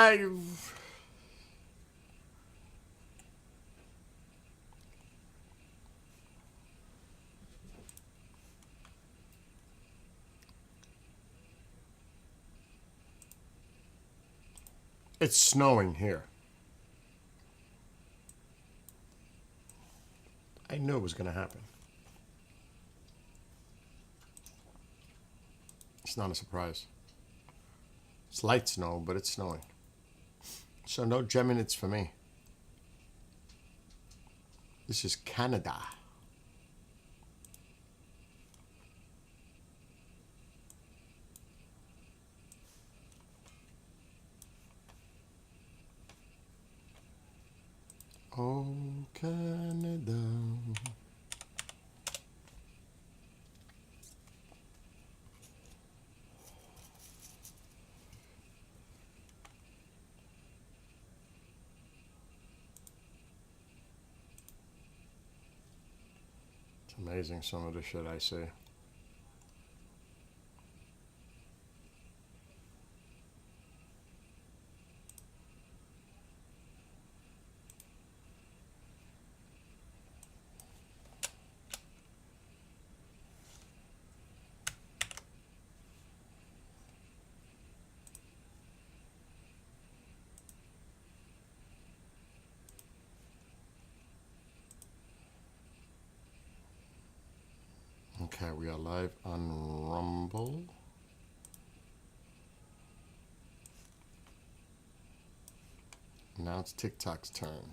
It's snowing here. I knew it was going to happen. It's not a surprise. It's light snow, but it's snowing. So no Geminids for me. This is Canada. Oh, Canada. It's amazing some of the shit I see. Okay, we are live on Rumble. Now it's TikTok's turn.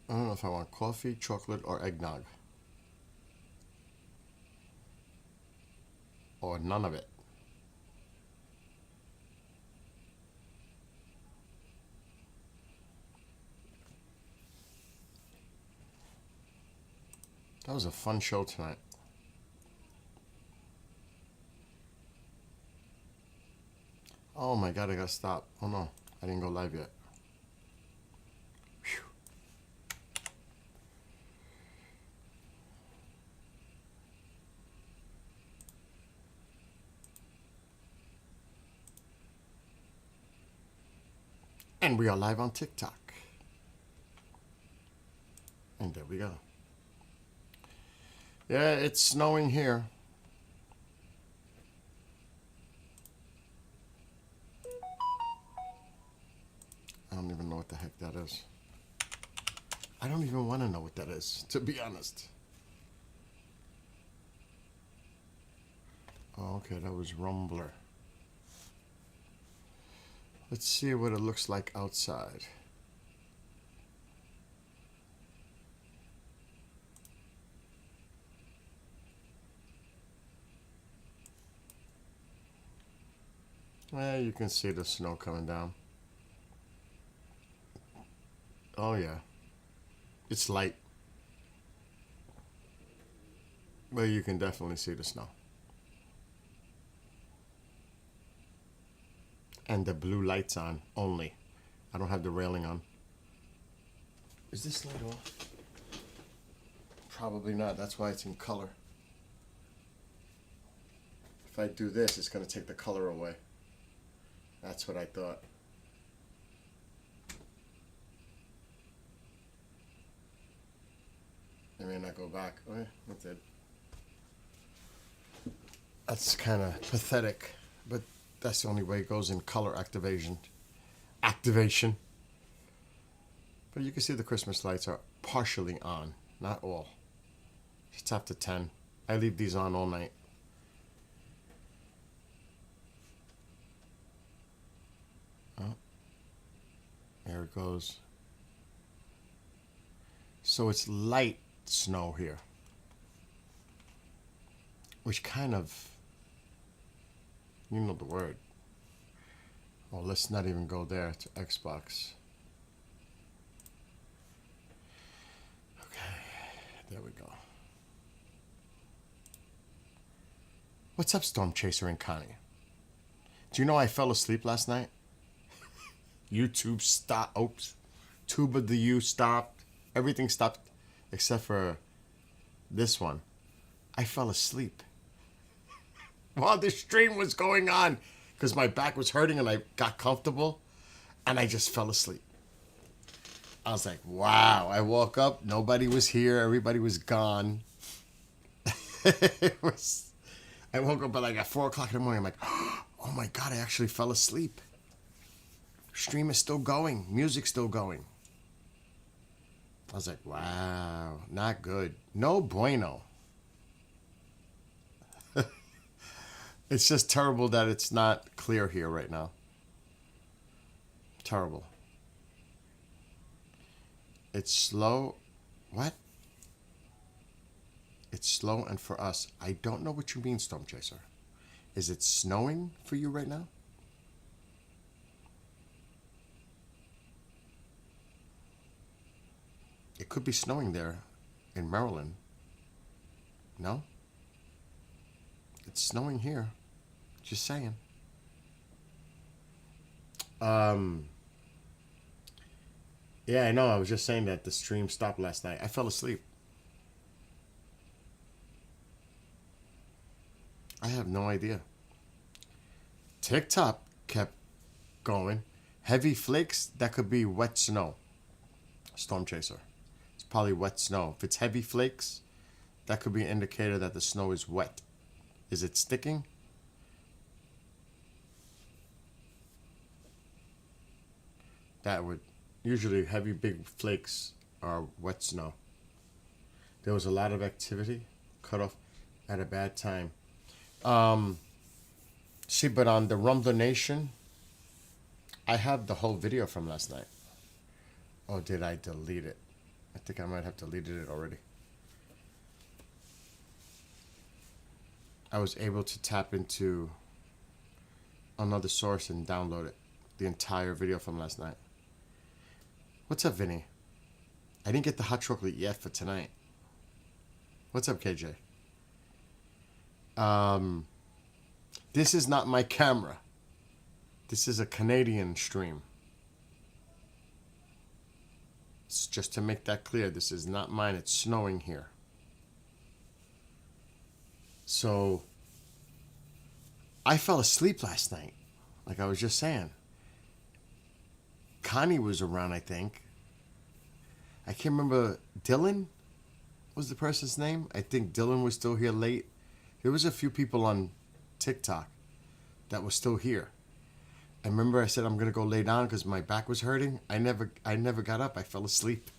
I don't know if I want coffee, chocolate, or eggnog. Or none of it. That was a fun show tonight. Oh my god, I gotta stop. Oh no, I didn't go live yet. Whew. And we are live on TikTok. And there we go. Yeah, it's snowing here. I don't even know what the heck that is. I don't even want to know what that is, to be honest. Oh, okay, that was Rumbler. Let's see what it looks like outside. You can see the snow coming down. Oh yeah, it's light, but you can definitely see the snow. And the blue lights on only. I don't have the railing on. Is this light off? Probably not. That's why it's in color. If I do this, it's going to take the color away. That's what I thought. I may not go back. Oh, yeah, it did. That's kind of pathetic, but that's the only way it goes in color activation. But you can see the Christmas lights are partially on, not all. It's up to 10. I leave these on all night. Oh, there it goes. So it's light snow here, which kind of, you know the word. Oh, let's not even go there to Xbox. Okay, there we go. What's up, Storm Chaser and Connie? Do you know I fell asleep last night? YouTube stopped. Oops. Tuba the U stopped. Everything stopped except for this one. I fell asleep while the stream was going on because my back was hurting and I got comfortable and I just fell asleep. I was like, wow. I woke up. Nobody was here. Everybody was gone. It was. I woke up at like at 4 o'clock in the morning. I'm like, oh my God, I actually fell asleep. Stream is still going. Music's still going. I was like, wow, not good. No bueno. It's just terrible that it's not clear here right now. Terrible. It's slow. What? It's slow and for us. I don't know what you mean, Storm Chaser. Is it snowing for you right now? It could be snowing there in Maryland. No? It's snowing here. Just saying. Yeah, I know. I was just saying that the stream stopped last night. I fell asleep. I have no idea. TikTok kept going. Heavy flakes, that could be wet snow. Storm Chaser. It's probably wet snow. If it's heavy flakes, that could be an indicator that the snow is wet. Is it sticking? That would usually heavy big flakes are wet snow. There was a lot of activity cut off at a bad time. See, but on the Rumbler Nation, I have the whole video from last night. Oh, did I delete it? I think I might have deleted it already. I was able to tap into another source and download it. The entire video from last night. What's up, Vinny? I didn't get the hot chocolate yet for tonight. What's up, KJ? This is not my camera. This is a Canadian stream. It's just to make that clear, this is not mine. It's snowing here. So, I fell asleep last night. Like I was just saying. Connie was around, I think. I can't remember. Dylan was the person's name. I think Dylan was still here late. There was a few people on TikTok that was still here. I remember I said I'm gonna go lay down because my back was hurting. I never got up. I fell asleep.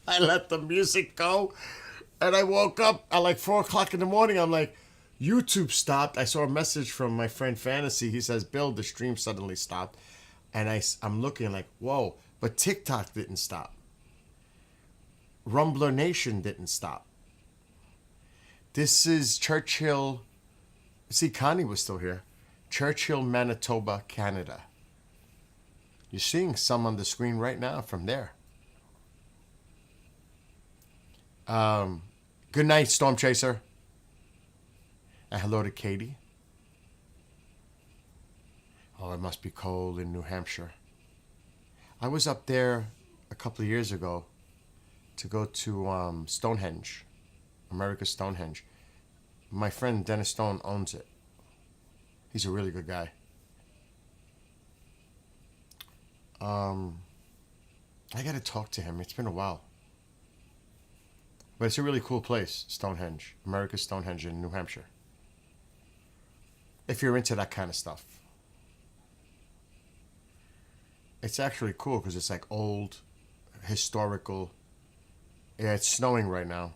I let the music go, and I woke up at like 4 o'clock in the morning. I'm like, YouTube stopped. I saw a message from my friend Fantasy. He says, Bill, the stream suddenly stopped. And I'm looking like, whoa, but TikTok didn't stop. Rumbler Nation didn't stop. This is Churchill. See, Connie was still here. Churchill, Manitoba, Canada. You're seeing some on the screen right now from there. Good night, Storm Chaser. And hello to Katie. Oh, it must be cold in New Hampshire. I was up there a couple of years ago to go to Stonehenge, America's Stonehenge. My friend Dennis Stone owns it. He's a really good guy. I got to talk to him. It's been a while. But it's a really cool place, Stonehenge, America's Stonehenge in New Hampshire. If you're into that kind of stuff. It's actually cool because it's like old, historical. Yeah, it's snowing right now.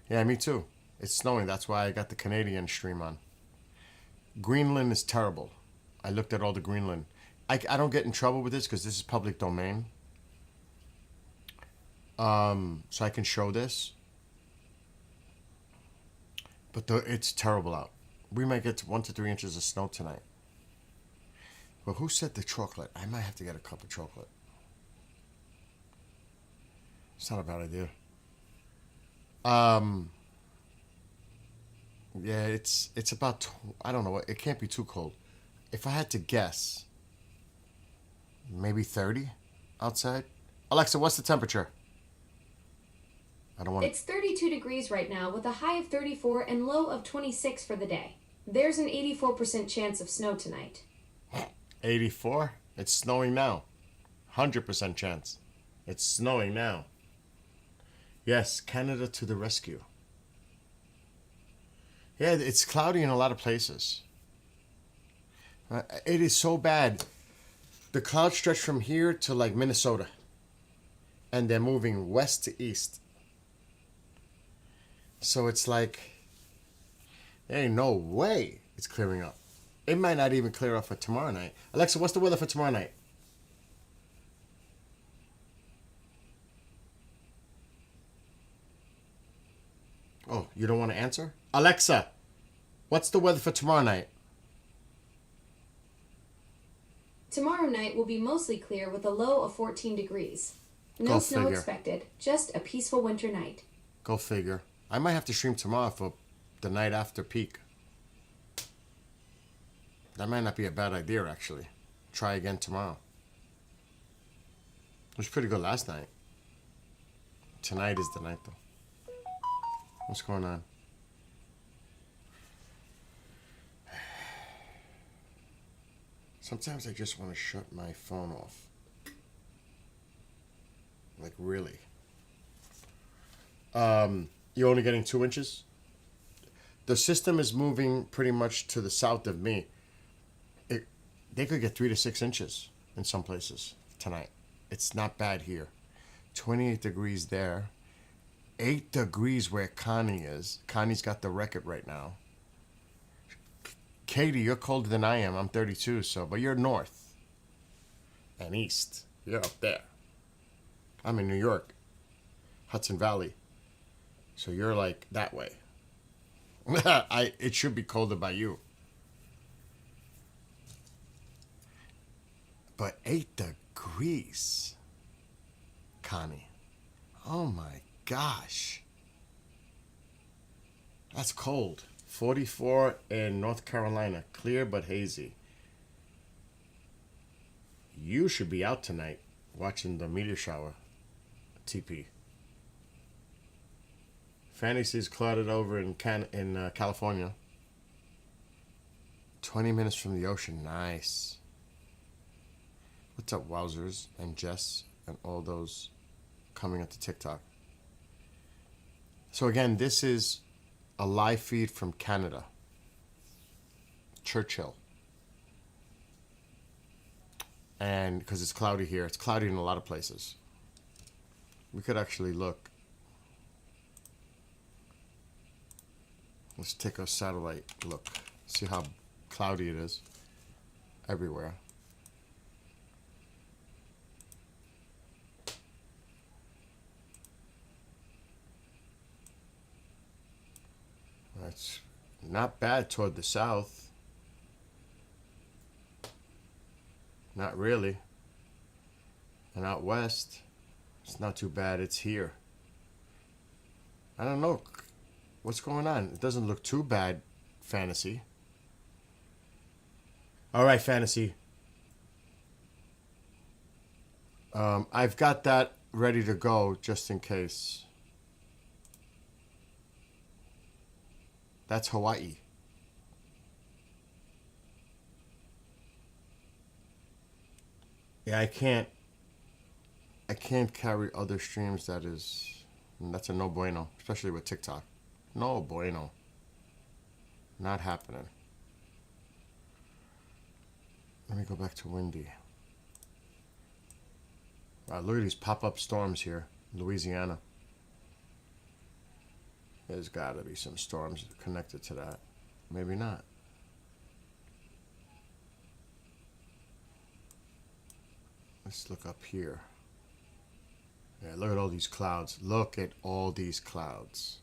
Yeah, me too. It's snowing. That's why I got the Canadian stream on. Greenland is terrible. I looked at all the Greenland. I don't get in trouble with this because this is public domain. So I can show this. But it's terrible out. We might get 1 to 3 inches of snow tonight. Well, who said the chocolate? I might have to get a cup of chocolate. It's not a bad idea. Yeah, it's about, I don't know, it can't be too cold. If I had to guess, maybe 30 outside. Alexa, what's the temperature? I don't want It's 32 degrees right now with a high of 34 and low of 26 for the day. There's an 84% chance of snow tonight. 84. It's snowing now. 100% chance. It's snowing now. Yes, Canada to the rescue. Yeah, it's cloudy in a lot of places. It is so bad. The clouds stretch from here to like Minnesota, and they're moving west to east. So it's like, there ain't no way it's clearing up. It might not even clear up for tomorrow night. Alexa, what's the weather for tomorrow night? Oh, you don't want to answer? Alexa, what's the weather for tomorrow night? Tomorrow night will be mostly clear with a low of 14 degrees. Go No snow figure. expected, just a peaceful winter night. Go figure. I might have to stream tomorrow for the night after peak. That might not be a bad idea, actually. Try again tomorrow. It was pretty good last night. Tonight is the night, though. What's going on? Sometimes I just want to shut my phone off. Like, really. You're only getting 2 inches? The system is moving pretty much to the south of me. They could get 3 to 6 inches in some places tonight. It's not bad here. 28 degrees there. 8 degrees where Connie is. Connie's got the record right now. Katie, you're colder than I am. I'm 32, but you're north and east. You're up there. I'm in New York, Hudson Valley. So you're like that way. It should be colder by you. But 8 degrees, Connie. Oh my gosh. That's cold. 44 in North Carolina. Clear but hazy. You should be out tonight watching the meteor shower. TP. Fantasy's clouded over in California. 20 minutes from the ocean. Nice. What's up, Wowzers and Jess and all those coming up to TikTok? So again, this is a live feed from Canada. Churchill. And because it's cloudy here, it's cloudy in a lot of places. We could actually look. Let's take a satellite look. See how cloudy it is everywhere. That's not bad toward the south. Not really. And out west, it's not too bad. It's here. I don't know. What's going on? It doesn't look too bad, Fantasy. All right, Fantasy. I've got that ready to go just in case. That's Hawaii. Yeah, I can't carry other streams. That's a no bueno, especially with TikTok. No bueno. Not happening. Let me go back to windy. Wow, look at these pop-up storms here in Louisiana. There's got to be some storms connected to that. Maybe not. Let's look up here. Yeah, look at all these clouds. Look at all these clouds.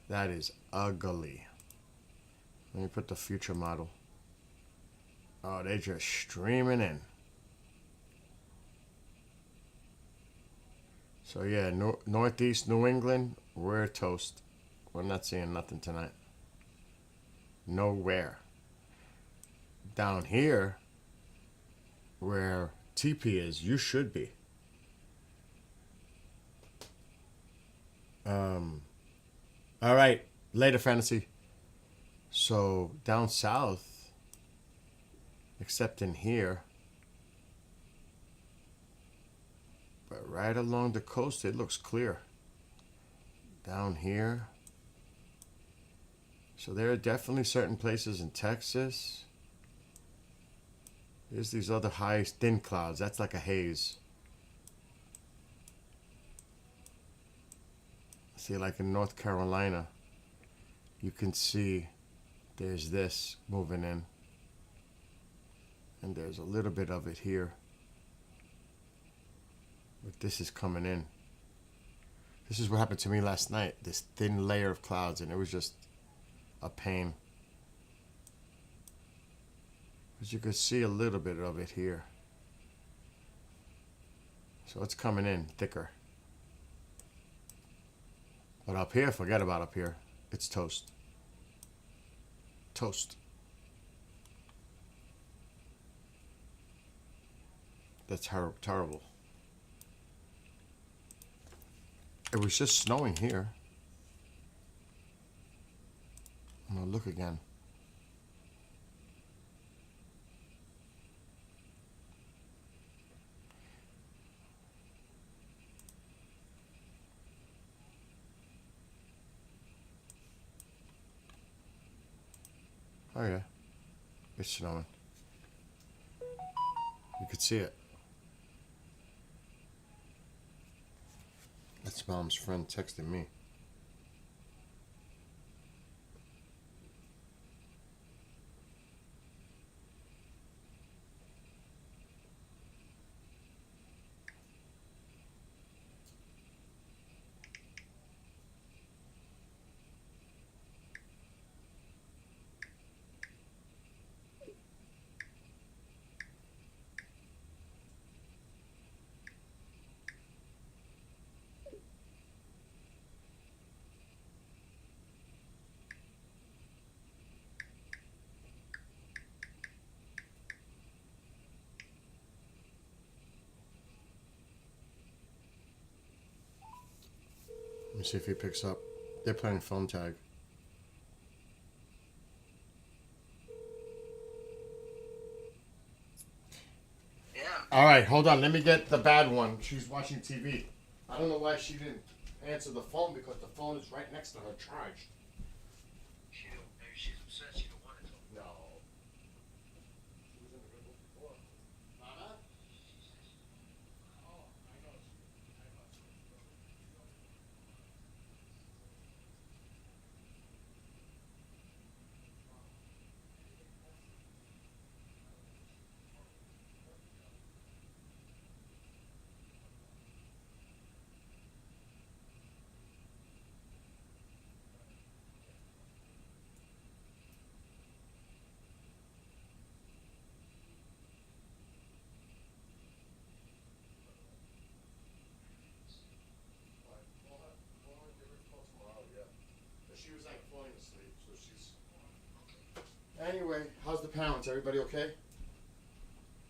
That is ugly. Let me put the future model. Oh, they're just streaming in. So yeah, Northeast New England, we're toast. We're not seeing nothing tonight. Nowhere. Down here, where TP is, you should be. All right, later, fantasy. So down south, except in here, but right along the coast, it looks clear. Down here. So there are definitely certain places in Texas. There's these other high, thin clouds. That's like a haze. See, like in North Carolina, you can see there's this moving in. And there's a little bit of it here. But this is coming in. This is what happened to me last night. This thin layer of clouds, and it was just a pain. But you could see a little bit of it here. So it's coming in thicker. But up here, forget about up here. It's toast. Toast. That's terrible. It was just snowing here. I'm gonna look again. Oh yeah, it's snowing. You could see it. That's Mom's friend texting me. Let me see if he picks up. They're playing phone tag. Yeah. All right, hold on. Let me get the bad one. She's watching TV. I don't know why she didn't answer the phone because the phone is right next to her charged. Maybe she's upset she don't want it to. No. She was in the good book before. Mama? Oh, I know. She was like falling asleep, so she's. Anyway, how's the pounds? Everybody okay?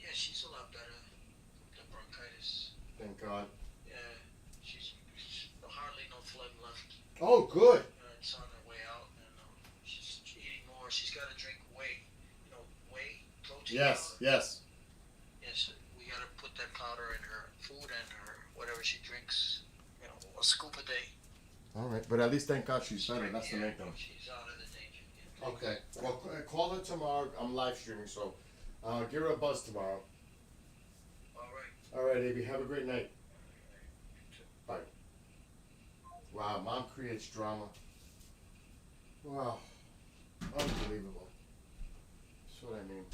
Yeah, she's a lot better. The bronchitis. Thank God. Yeah, she's hardly no phlegm left. Oh, good. It's on her way out, and she's eating more. She's got to drink whey. Whey protein. Yes, powder. yes. Yes, we got to put that powder in her food and her whatever she drinks. A scoop a day. All right, but at least thank God she's better. That's the main thing. She's out of the danger. Yeah. Okay. Well, call her tomorrow. I'm live streaming, so give her a buzz tomorrow. All right. All right, Abby. Have a great night. Bye. Wow, Mom creates drama. Wow. Unbelievable. That's what I mean.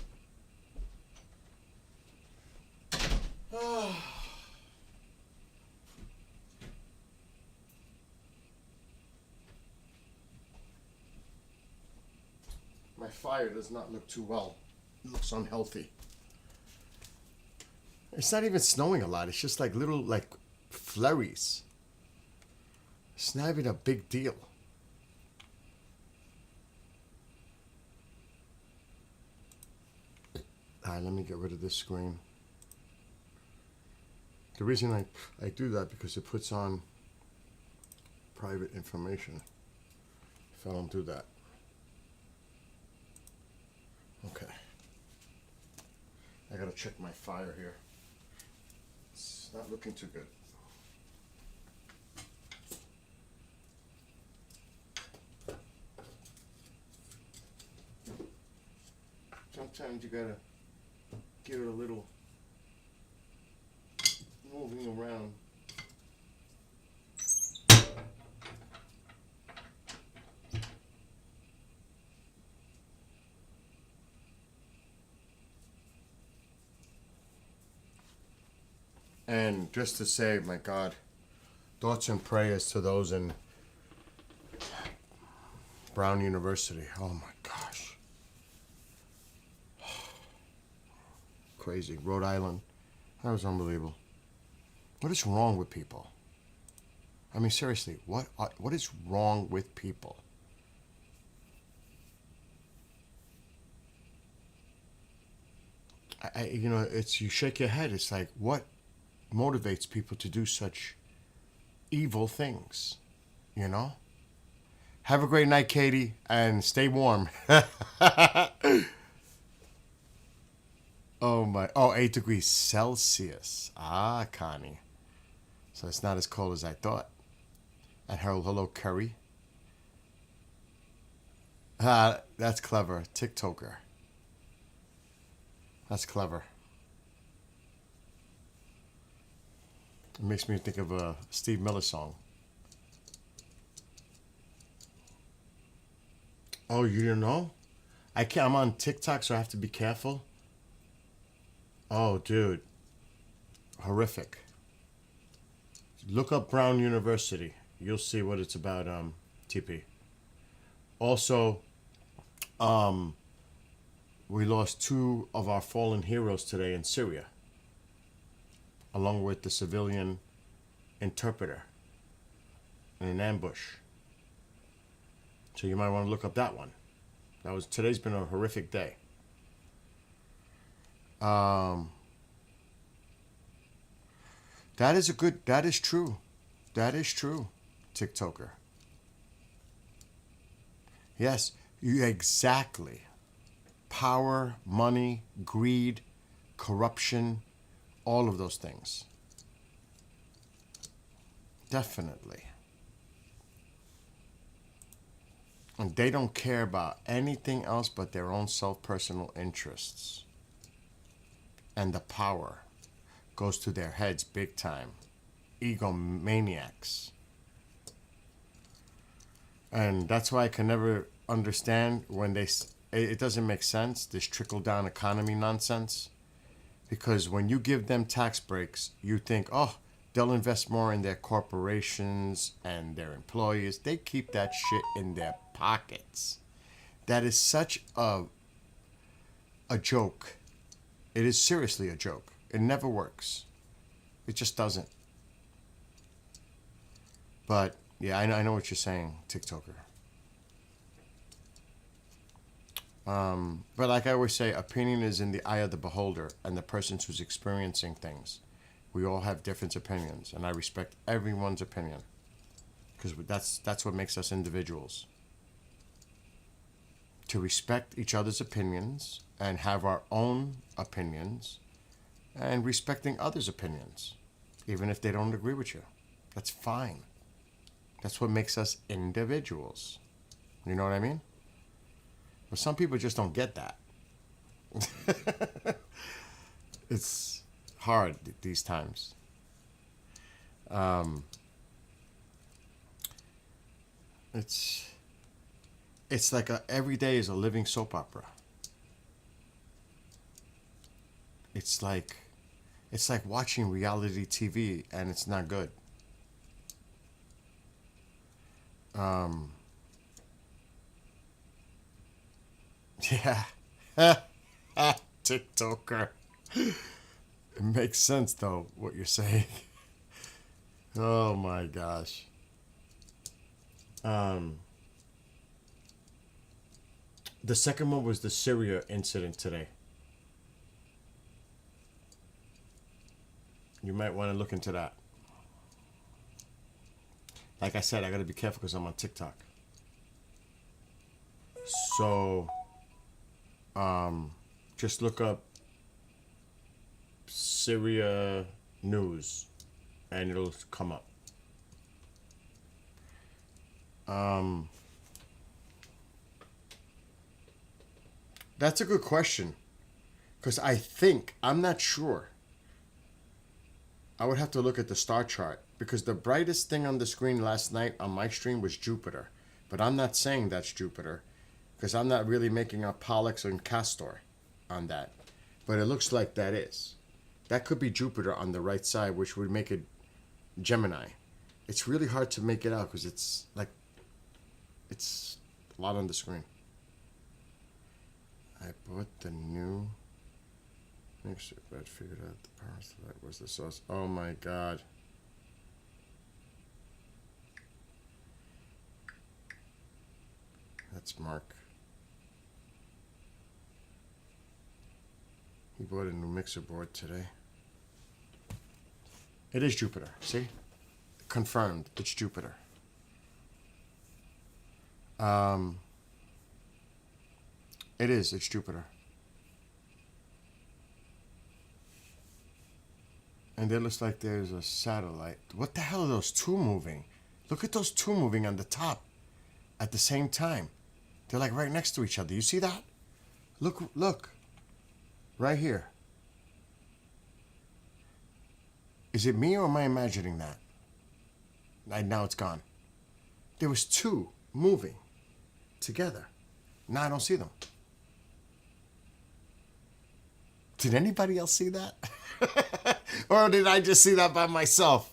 My fire does not look too well. It looks unhealthy. It's not even snowing a lot. It's just like little flurries. It's not even a big deal. Alright, let me get rid of this screen. The reason I do that because it puts private information if I don't do that. Okay. I gotta check my fire here. It's not looking too good. Sometimes you gotta give it a little moving around. And just to say, my God, thoughts and prayers to those in Brown University. Oh my gosh. Crazy. Rhode Island. That was unbelievable. What is wrong with people? I mean, seriously, what is wrong with people? You know, it's, you shake your head. It's like, what motivates people to do such evil things? You know? Have a great night, Katie, and stay warm. Oh my! Oh, 8 degrees Celsius. Ah, Connie. So it's not as cold as I thought. And hello, Curry. Ah, that's clever. TikToker. That's clever. It makes me think of a Steve Miller song. Oh, you didn't know? I can't. I'm on TikTok, so I have to be careful. Oh, dude. Horrific. Look up Brown University. You'll see what it's about, TP. Also, we lost 2 of our fallen heroes today in Syria, along with the civilian interpreter in an ambush. So you might want to look up that one. Today's been a horrific day. That is true. That is true, TikToker. Yes, exactly. Power, money, greed, corruption, all of those things. Definitely. And they don't care about anything else but their own self-personal interests. And the power goes to their heads big time. Egomaniacs. And that's why I can never understand when it doesn't make sense, this trickle-down economy nonsense. Because when you give them tax breaks, you think, oh, they'll invest more in their corporations and their employees. They keep that shit in their pockets. That is such a joke. It is seriously a joke. It never works. It just doesn't. But, yeah, I know what you're saying, TikToker. But like I always say, opinion is in the eye of the beholder and the person who's experiencing things. We all have different opinions, and I respect everyone's opinion. Because that's what makes us individuals. To respect each other's opinions and have our own opinions and respecting others' opinions, even if they don't agree with you. That's fine. That's what makes us individuals. You know what I mean? But some people just don't get that. It's hard these times. It's like every day is a living soap opera. It's like watching reality TV and it's not good. Yeah. TikToker. It makes sense though, what you're saying. Oh my gosh. The second one was the Syria incident today. You might want to look into that. Like I said, I gotta be careful because I'm on TikTok. So, just look up Syria news, and it'll come up. That's a good question, because I'm not sure. I would have to look at the star chart, because the brightest thing on the screen last night on my stream was Jupiter. But I'm not saying that's Jupiter, because I'm not really making out Pollux and Castor on that. But it looks like that is. That could be Jupiter on the right side, which would make it Gemini. It's really hard to make it out because it's a lot on the screen. I bought the new mixer, but figured out the power select was the source. Oh my god. That's Mark. He bought a new mixer board today. It is Jupiter, see? Confirmed, it's Jupiter. It's Jupiter. And it looks like there's a satellite. What the hell are those two moving? Look at those two moving on the top at the same time. They're like right next to each other. You see that? Look. Right here. Is it me or am I imagining that? Now it's gone. There was two moving together. Now I don't see them. Did anybody else see that? Or did I just see that by myself?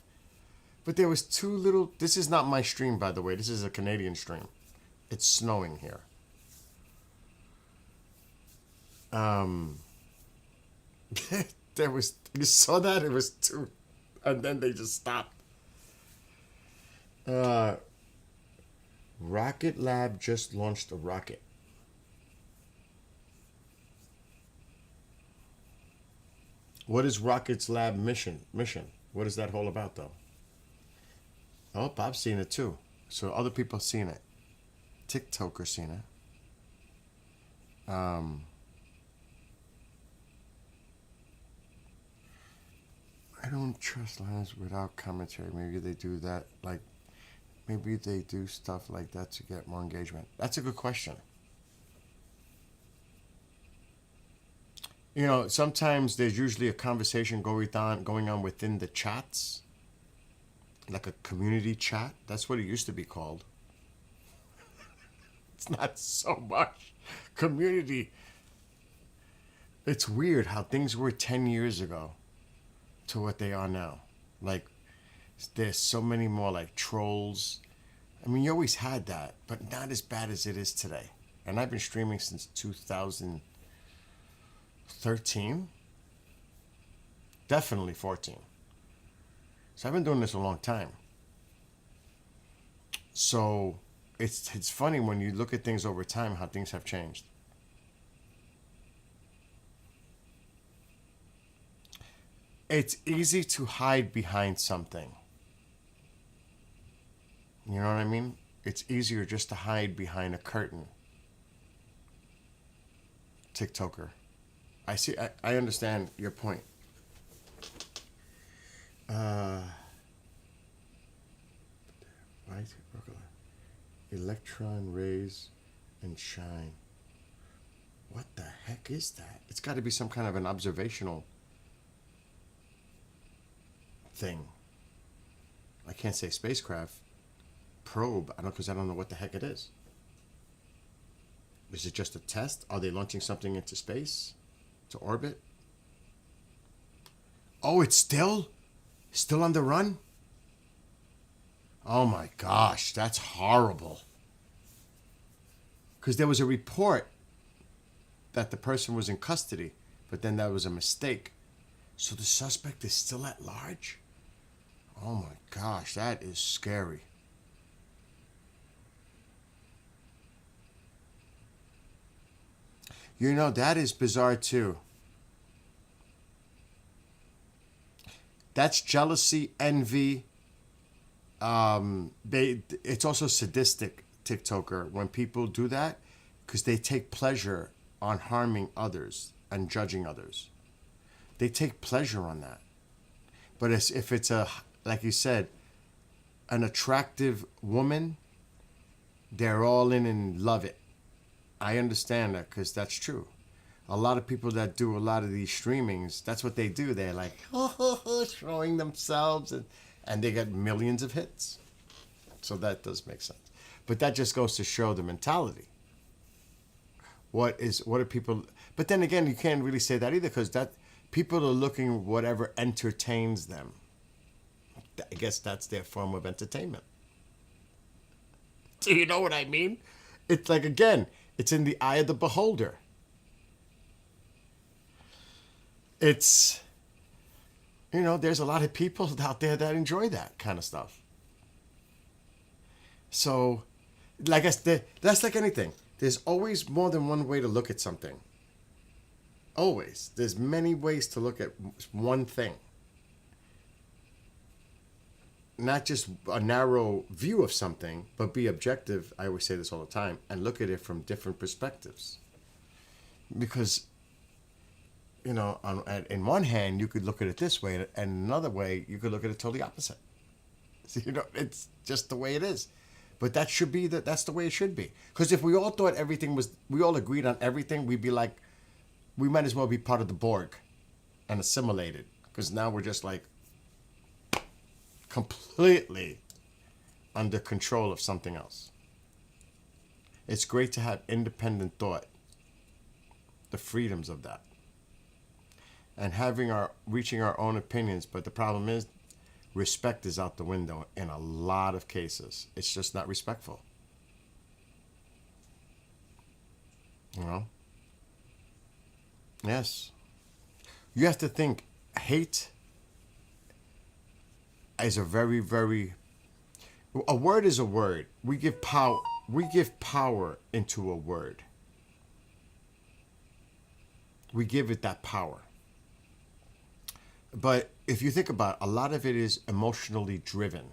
But there was two little... This is not my stream, by the way. This is a Canadian stream. It's snowing here. There was... You saw that? It was two. And then they just stopped. Rocket Lab just launched a rocket. What is Rocket's Lab mission? What is that all about, though? Oh, Bob's seen it, too. So other people have seen it. TikTokers seen it. I don't trust lines without commentary. Maybe they do that. Maybe they do stuff like that to get more engagement. That's a good question. You know, sometimes there's usually a conversation going on within the chats. Like a community chat. That's what it used to be called. It's not so much. Community. It's weird how things were 10 years ago to what they are now. Like, there's so many more like trolls. I mean, you always had that, but not as bad as it is today. And I've been streaming since 2013. Definitely 14. So I've been doing this a long time. So it's funny when you look at things over time, how things have changed. It's easy to hide behind something. You know what I mean? It's easier just to hide behind a curtain. TikToker. I understand your point. Light, electron rays and shine. What the heck is that? It's got to be some kind of an observational thing. I can't say spacecraft. Probe. Because I don't know what the heck it is. Is it just a test? Are they launching something into space? To orbit? Oh, it's still on the run? Oh my gosh, that's horrible. Because there was a report that the person was in custody, but then that was a mistake. So the suspect is still at large? Oh my gosh, that is scary. You know, that is bizarre too. That's jealousy, envy, it's also sadistic TikToker when people do that because they take pleasure on harming others and judging others. They take pleasure on that. But if it's like you said, an attractive woman, they're all in and love it. I understand that because that's true. A lot of people that do a lot of these streamings, that's what they do. They're like, showing themselves, and they get millions of hits. So that does make sense. But that just goes to show the mentality. What are people? But then again, you can't really say that either because that people are looking whatever entertains them. I guess that's their form of entertainment. Do you know what I mean? It's like, again, it's in the eye of the beholder. It's, there's a lot of people out there that enjoy that kind of stuff. So, like that's like anything. There's always more than one way to look at something. Always. There's many ways to look at one thing. Not just a narrow view of something, but be objective. I always say this all the time, and look at it from different perspectives. Because, in one hand, you could look at it this way, and another way, you could look at it totally opposite. So, it's just the way it is. But that's the way it should be. Because if we all thought we all agreed on everything, we'd be like, we might as well be part of the Borg and assimilated. Because now we're just like completely under control of something else. It's great to have independent thought, the freedoms of that, and reaching our own opinions. But the problem is, respect is out the window in a lot of cases. It's just not respectful. Yes. You have to think, hate is a very, very... A word is a word. We give power into a word. We give it that power. But if you think about it, a lot of it is emotionally driven.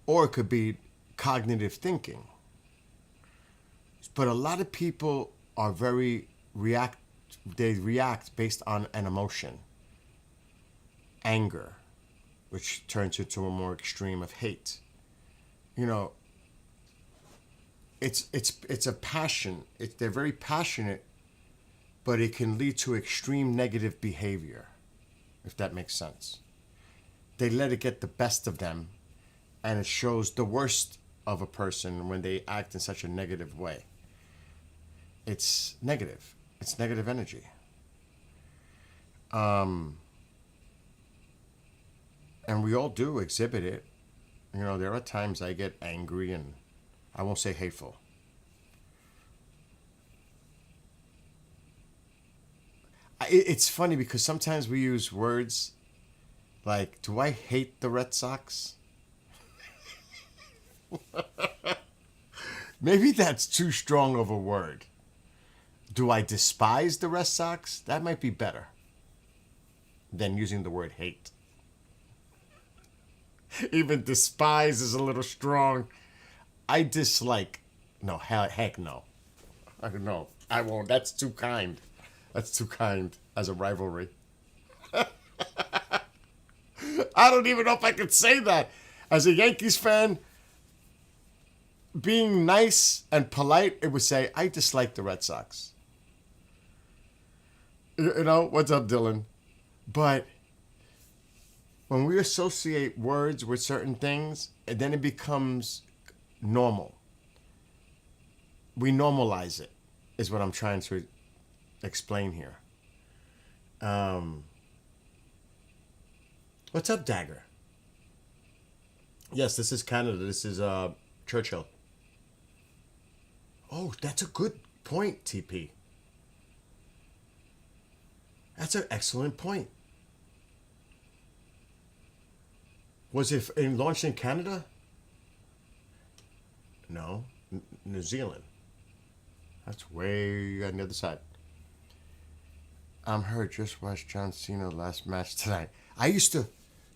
Or it could be cognitive thinking. But a lot of people are they react based on an emotion. Anger, which turns into a more extreme of hate. It's a passion. They're very passionate, but it can lead to extreme negative behavior, if that makes sense. They let it get the best of them, and it shows the worst of a person when they act in such a negative way. It's negative. It's negative energy. And we all do exhibit it. There are times I get angry and I won't say hateful. It's funny because sometimes we use words like, do I hate the Red Sox? Maybe that's too strong of a word. Do I despise the Red Sox? That might be better than using the word hate. Even despise is a little strong. I dislike. No, heck no. I don't know. I won't. That's too kind. That's too kind as a rivalry. I don't even know if I could say that. As a Yankees fan, being nice and polite, it would say, I dislike the Red Sox. What's up, Dylan? But when we associate words with certain things, and then it becomes normal. We normalize it, is what I'm trying to explain here. What's up, Dagger? Yes, this is Canada. This is Churchill. Oh, that's a good point, TP. That's an excellent point. Was it launched in Canada? No, New Zealand. That's way on the other side. I'm hurt. Just watched John Cena last match tonight. I used to,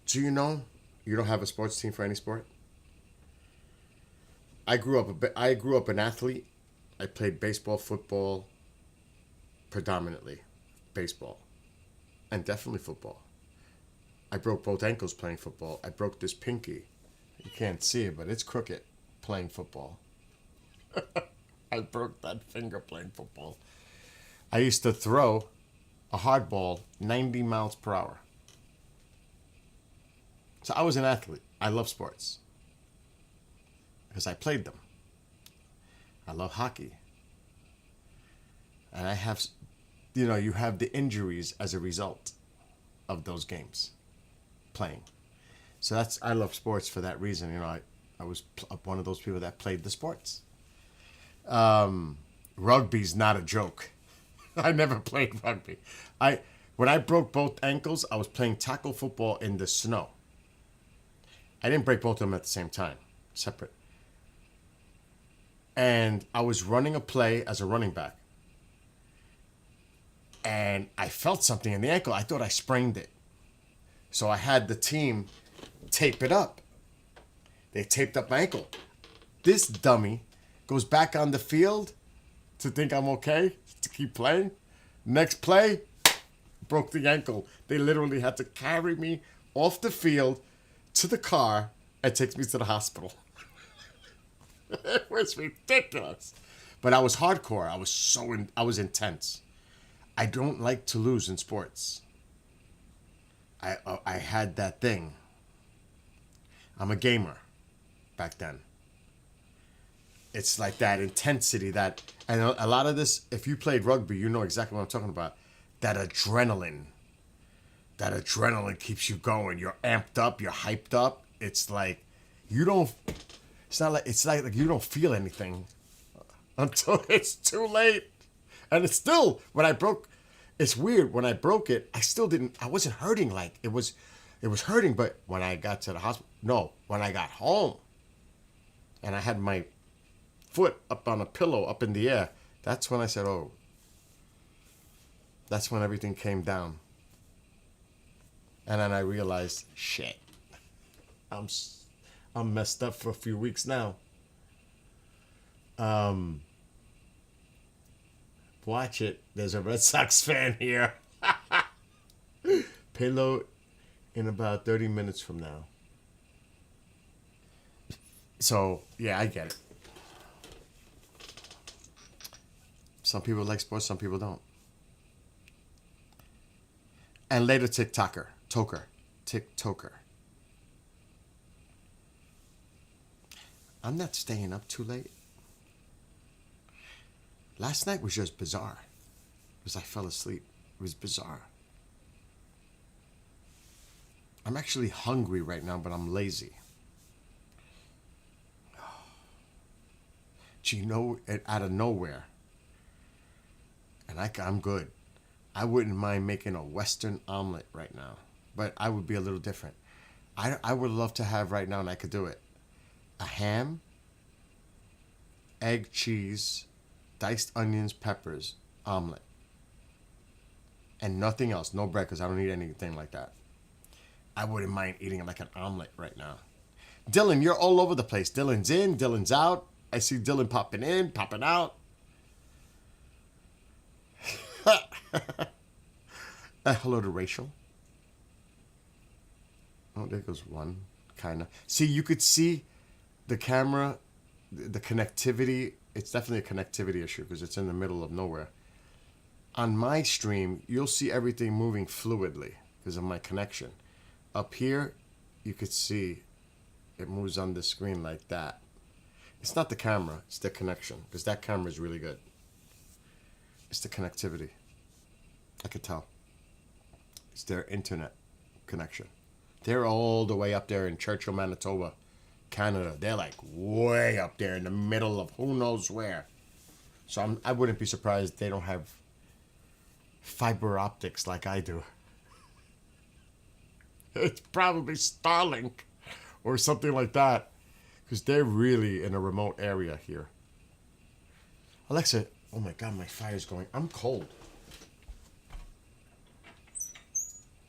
do you know, You don't have a sports team for any sport? I grew up an athlete. I played baseball, football, predominantly baseball, and definitely football. I broke both ankles playing football. I broke this pinky. You can't see it, but it's crooked playing football. I broke that finger playing football. I used to throw a hard ball 90 miles per hour. So I was an athlete. I love sports because I played them. I love hockey. And I have, you have the injuries as a result of those games playing. So I love sports for that reason. I was one of those people that played the sports. Rugby's not a joke. I never played rugby. When I broke both ankles, I was playing tackle football in the snow. I didn't break both of them at the same time, separate. And I was running a play as a running back. And I felt something in the ankle. I thought I sprained it. So I had the team tape it up. They taped up my ankle. This dummy goes back on the field to think I'm okay, to keep playing. Next play, broke the ankle. They literally had to carry me off the field to the car and take me to the hospital. It was ridiculous. But I was hardcore. I was intense. I don't like to lose in sports. I had that thing. I'm a gamer back then. It's like that intensity and a lot of this, if you played rugby, you know exactly what I'm talking about. That adrenaline keeps you going. You're amped up, you're hyped up. It's like it's like you don't feel anything until it's too late. And it's still, it's weird, when I broke it, I wasn't hurting like it was hurting, but when I got to the hospital, when I got home and I had my foot up on a pillow up in the air, that's when I said, oh, that's when everything came down. And then I realized, shit, I'm messed up for a few weeks now. Watch it. There's a Red Sox fan here. Payload in about 30 minutes from now. So, yeah, I get it. Some people like sports, some people don't. And later TikToker. I'm not staying up too late. Last night was just bizarre because I fell asleep. It was bizarre. I'm actually hungry right now, but I'm lazy. Out of nowhere. And I'm good. I wouldn't mind making a Western omelet right now, but I would be a little different. I would love to have right now, and I could do it, a ham, egg, cheese, diced onions, peppers, omelet. And nothing else, no bread, because I don't eat anything like that. I wouldn't mind eating like an omelet right now. Dylan, you're all over the place. Dylan's in, Dylan's out. I see Dylan popping in, popping out. Hello to Rachel. Oh, there goes one, kind of. See, you could see the camera, the connectivity. It's definitely a connectivity issue because it's in the middle of nowhere. On my stream, you'll see everything moving fluidly because of my connection. Up here, you could see it moves on the screen like that. It's not the camera, it's the connection because that camera is really good. It's the connectivity. I could tell. It's their internet connection. They're all the way up there in Churchill, Manitoba, Canada. They're like way up there in the middle of who knows where. So I wouldn't be surprised they don't have fiber optics like I do. It's probably Starlink or something like that because they're really in a remote area here. Alexa, oh my God, my fire's going. I'm cold.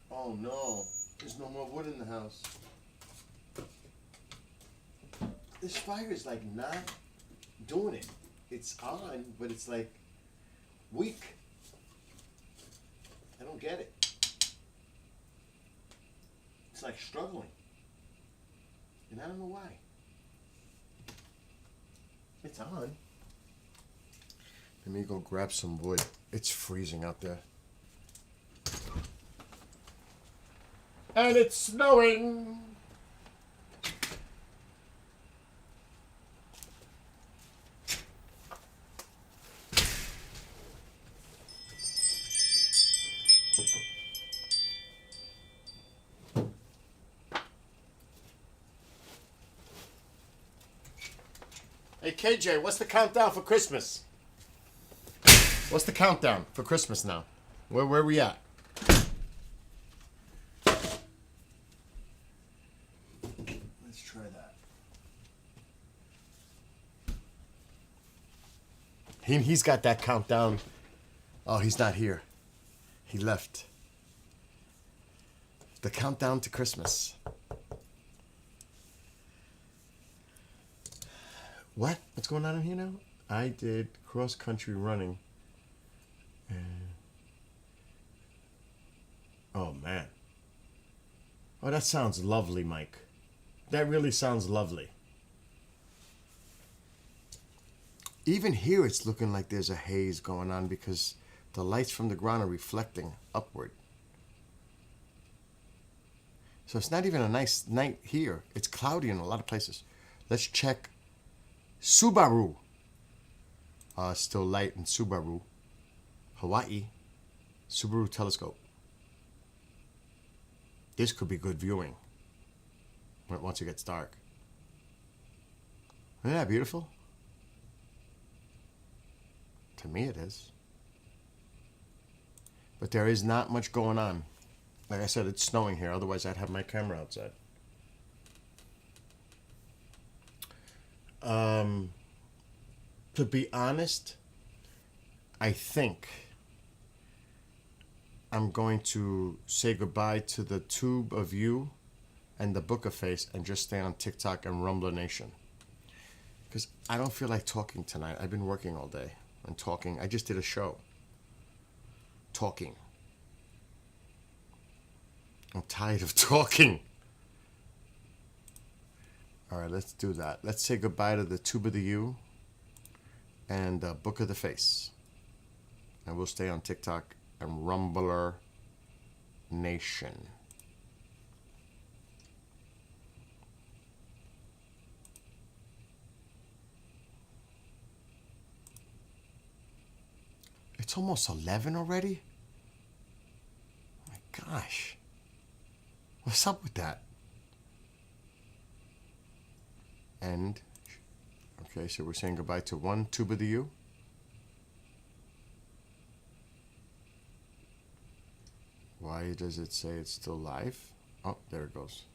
Oh no, there's no more wood in the house. This fire is like not doing it. It's on, but it's like weak. I don't get it. It's like struggling. And I don't know why. It's on. Let me go grab some wood. It's freezing out there. And it's snowing. Hey KJ, what's the countdown for Christmas? What's the countdown for Christmas now? Where we at? Let's try that. He's got that countdown. Oh, he's not here. He left. The countdown to Christmas. What? What's going on in here now? I did cross-country running. Oh, man. Oh, that sounds lovely, Mike. That really sounds lovely. Even here, it's looking like there's a haze going on because the lights from the ground are reflecting upward. So it's not even a nice night here. It's cloudy in a lot of places. Let's check Subaru. Still light in Subaru. Hawaii. Subaru telescope. This could be good viewing once it gets dark. Isn't that beautiful? To me it is. But there is not much going on. Like I said, it's snowing here. Otherwise, I'd have my camera outside. To be honest, I think I'm going to say goodbye to the Tube of You and the Book of Face and just stay on TikTok and Rumbler Nation. Because I don't feel like talking tonight. I've been working all day and talking. I just did a show. Talking. I'm tired of talking. All right, let's do that. Let's say goodbye to the Tube of the U and the Book of the Face. And we'll stay on TikTok and Rumbler Nation. It's almost 11 already? Oh my gosh. What's up with that? And, okay, so we're saying goodbye to one Tube of the U. Why does it say it's still live? Oh, there it goes.